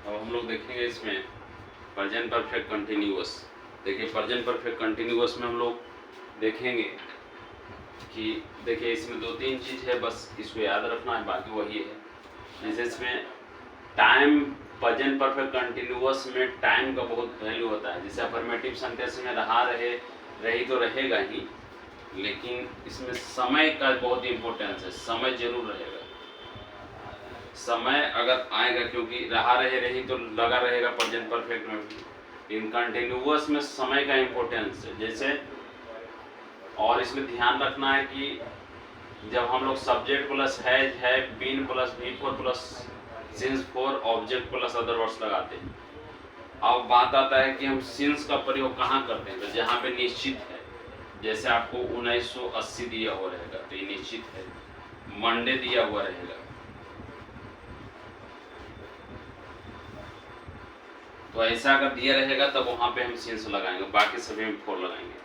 अब हम लोग देखेंगे इसमें प्रेजेंट परफेक्ट कंटिन्यूअस। देखिए प्रेजेंट परफेक्ट कंटिन्यूअस में हम लोग देखेंगे कि देखिए इसमें दो तीन चीज़ है, बस इसको याद रखना है, बाकी वही है। जैसे इसमें टाइम, प्रेजेंट परफेक्ट कंटिन्यूअस में टाइम का बहुत वैल्यू होता है। जैसे अफर्मेटिव सेंटेंस में रहा, रहे, रही तो रहेगा ही, लेकिन इसमें समय का बहुत इंपॉर्टेंस है। समय जरूर रहेगा, समय अगर आएगा, क्योंकि रहा, रहे, रही तो लगा रहेगा प्रेजेंट परफेक्ट में भी। इन कंटिन्यूअस में समय का इंपॉर्टेंस है। जैसे और इसमें ध्यान रखना है कि जब हम लोग सब्जेक्ट प्लस है, been plus V four plus since for object plus other words लगाते हैं। अब बात आता है कि हम सिंस का प्रयोग कहाँ करते हैं, तो जहाँ पे निश्चित है। जैसे आपको 1980 दिया हुआ रहेगा तो ये निश्चित है। मंडे दिया हुआ रहेगा तो ऐसा अगर दिया रहेगा तब वहाँ पे हम सिंस लगाएंगे, बाकी सभी में फोर लगाएंगे।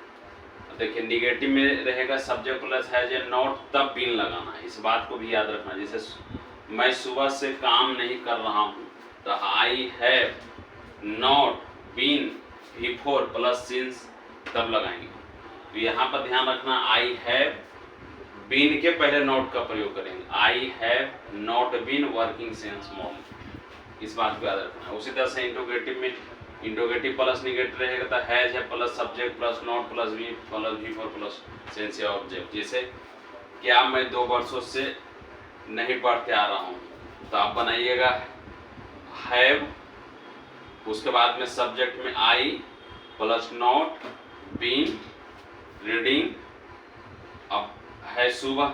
देखिए निगेटिव में रहेगा सब्जेक्ट प्लस है जे नॉट, तब बीन लगाना है। इस बात को भी याद रखना। जैसे मैं सुबह से काम नहीं कर रहा हूँ तो I have not been before plus since तब लगाएंगे। तो यहाँ पर ध्यान रखना, आई हैव बीन के पहले नॉट का प्रयोग करेंगे। I have not been working since morning, इस बात को याद रखना है। उसी तरह से इंट्रोगेटिव में इंट्रोगेटिव प्लस निगेटिव रहेगा तो हैज है plus subject plus not plus V four plus since या ऑब्जेक्ट। जैसे क्या मैं 2 वर्षों से नहीं पढ़ते आ रहा हूँ, तो आप बनाइएगा हैव, उसके बाद में सब्जेक्ट में आई प्लस नॉट बीन रीडिंग, अब है सुबह,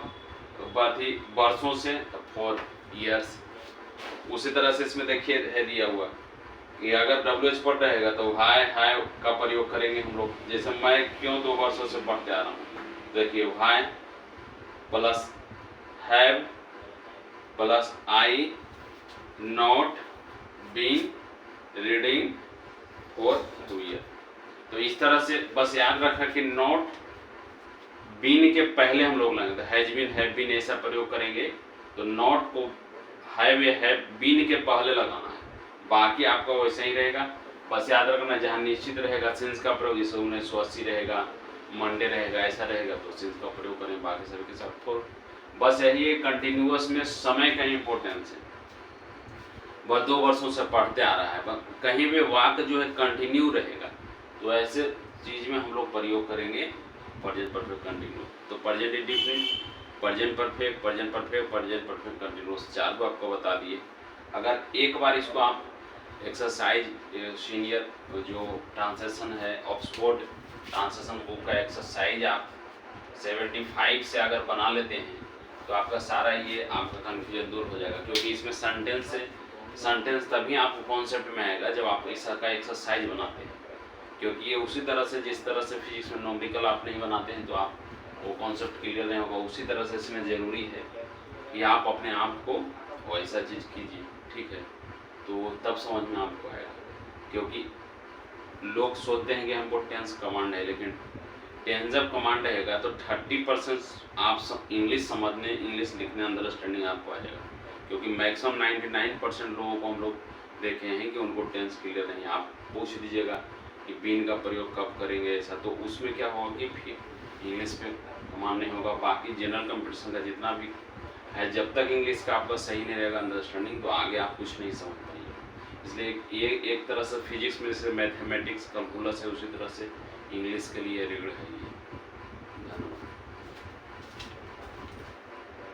बात ही वर्षों से तो 4 ईयर्स। उसी तरह से इसमें देखिए है दिया हुआ कि अगर डब्ल्यू एच पर रहेगा तो हाय का प्रयोग करेंगे हम लोग। जैसे मैं क्यों 2 वर्षों से पढ़ते आ रहा हूँ, देखिए I plus have plus I not been reading for 2 year. तो इस तरह से बस याद रखा कि नॉट बीन के पहले हम लोग लगाएंगे, हैज बीन हैव बीन ऐसा प्रयोग करेंगे तो नॉट को है बीन के पहले लगाना है, बाकी आपका वैसे ही रहेगा। बस याद रखना जहाँ निश्चित रहेगा सिंस का प्रयोग, जैसे 1980 रहेगा, मंडे रहेगा, ऐसा रहेगा तो सिंस का प्रयोग करें, बाकी सभी के साथ फोर। बस यही है कंटिन्यूअस में समय का इम्पोर्टेंस है। वह 2 वर्षों से पढ़ते आ रहा है, कहीं भी वाक्य जो है कंटिन्यू रहेगा तो ऐसे चीज में हम लोग प्रयोग करेंगे प्रेजेंट परफेक्ट कंटिन्यू। तो present indefinite, present perfect, present perfect, present perfect continuous, 4 को आपको बता दिए। अगर एक बार इसको आप एक्सरसाइज सीनियर जो ट्रांसलेशन है ऑक्सफोर्ड ट्रांसलेशन बुक का एक्सरसाइज आप 75 से अगर बना लेते हैं तो आपका सारा ये आपका कन्फ्यूजन दूर हो जाएगा। क्योंकि इसमें सेंटेंस तभी आपको कॉन्सेप्ट में आएगा जब आप इसका एक्सरसाइज बनाते हैं। क्योंकि ये उसी तरह से जिस तरह से फिजिक्स में न्यूमेरिकल आप नहीं बनाते हैं तो आप वो कॉन्सेप्ट क्लियर नहीं होगा, उसी तरह से इसमें ज़रूरी है कि आप अपने आप को वैसा चीज़ कीजिए, ठीक है, तो तब समझ में आपको आएगा। क्योंकि लोग सोचते हैं कि हमको टेंस कमांड है, लेकिन टेंस जब कमांड रहेगा तो 30% आप इंग्लिश समझने, इंग्लिश लिखने, अंडरस्टैंडिंग आपको आ जाएगा। क्योंकि मैक्सिमम 99% लोगों को हम लोग देखे हैं कि उनको टेंस क्लियर नहीं। आप पूछ दीजिएगा कि बीन का प्रयोग कब करेंगे ऐसा, तो उसमें क्या होगा कि फिर इंग्लिश में कमांड नहीं होगा। बाकी जनरल कंपटीशन का जितना भी है, जब तक इंग्लिश का आपका सही नहीं रहेगा अंडरस्टैंडिंग, तो आगे आप कुछ नहीं समझ पाइए। इसलिए ये एक तरह से फिजिक्स में जैसे मैथमेटिक्स कैलकुलस है, उसी तरह से इंग्लिश के लिए रीड है ये।